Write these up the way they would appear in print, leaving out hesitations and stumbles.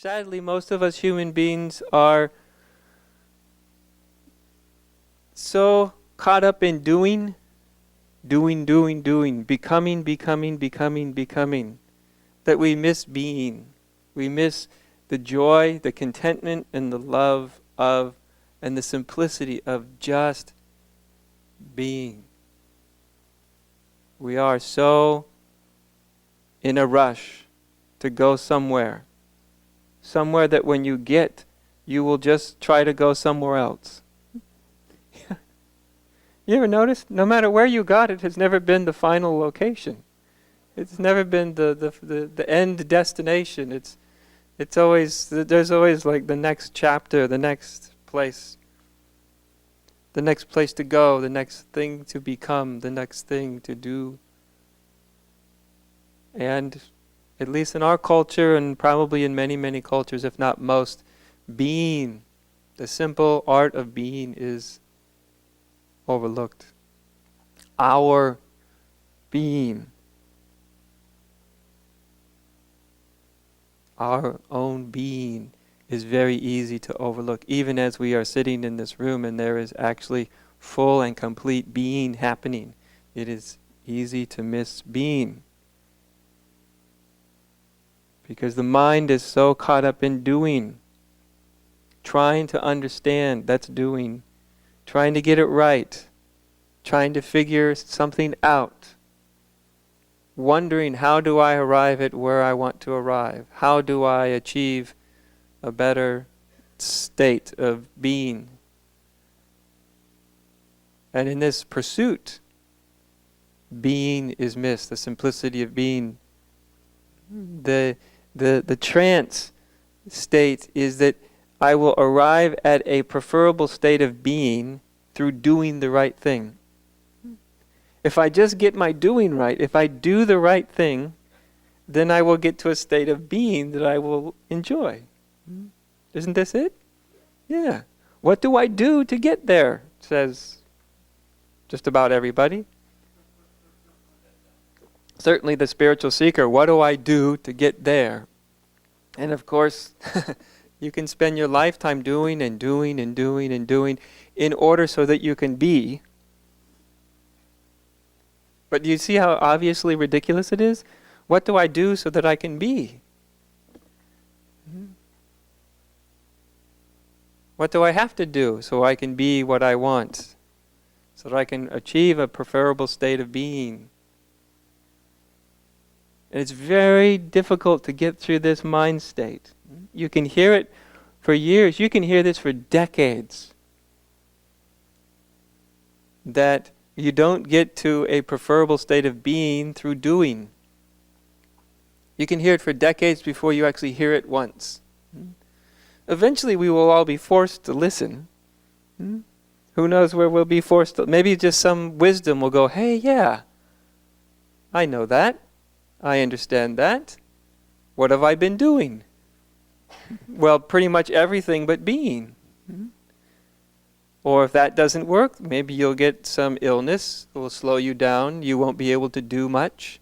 Sadly, most of us human beings are so caught up in doing, becoming, that we miss being. We miss the joy, the contentment, and the love of, and the simplicity of just being. We are so in a rush to go somewhere. Somewhere that when you get, you will just try to go somewhere else. You ever notice? No matter where you got, it has never been the final location. It's never been the end destination. It's always, there's always like the next chapter, the next place to go, the next thing to become, the next thing to do. And at least in our culture, and probably in many, many cultures, if not most, being, the simple art of being is overlooked. Our being, our own being, is very easy to overlook, even as we are sitting in this room and there is actually full and complete being happening. It is easy to miss being. Because the mind is so caught up in doing, trying to understand, that's doing, trying to get it right, trying to figure something out, wondering how do I arrive at where I want to arrive, how do I achieve a better state of being. And in this pursuit, being is missed, the simplicity of being. The trance state is that I will arrive at a preferable state of being through doing the right thing. If I just get my doing right, if I do the right thing, then I will get to a state of being that I will enjoy. Isn't this it? Yeah. What do I do to get there? Says just about everybody. Certainly the spiritual seeker, what do I do to get there? And of course, you can spend your lifetime doing and doing and doing and doing in order so that you can be. But do you see how obviously ridiculous it is? What do I do so that I can be? What do I have to do so I can be what I want? So that I can achieve a preferable state of being? And it's very difficult to get through this mind state. You can hear it for years. You can hear this for decades. That you don't get to a preferable state of being through doing. You can hear it for decades before you actually hear it once. Eventually we will all be forced to listen. Who knows where we'll be forced to? Maybe just some wisdom will go, hey, yeah, I know that. I understand that. What have I been doing? Well, pretty much everything but being. Or if that doesn't work, maybe you'll get some illness that will slow you down. You won't be able to do much.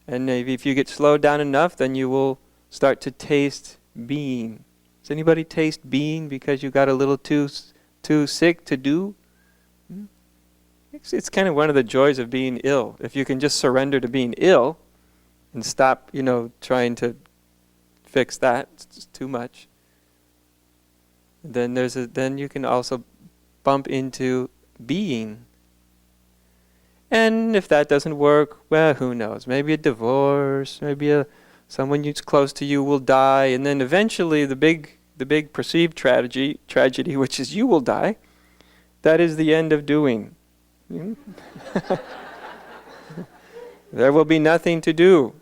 And maybe if you get slowed down enough, then you will start to taste being. Does anybody taste being because you got a little too sick to do? It's kind of one of the joys of being ill. If you can just surrender to being ill and stop, trying to fix that, it's just too much. Then then you can also bump into being. And if that doesn't work, well, who knows? Maybe a divorce, maybe someone who's close to you will die, and then eventually the big perceived tragedy, which is you will die, that is the end of doing. There will be nothing to do.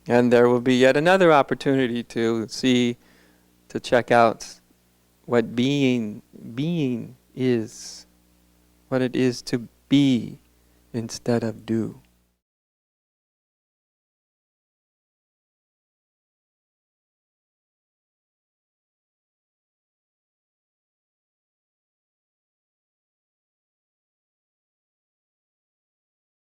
And there will be yet another opportunity to check out what being is, what it is to be instead of do.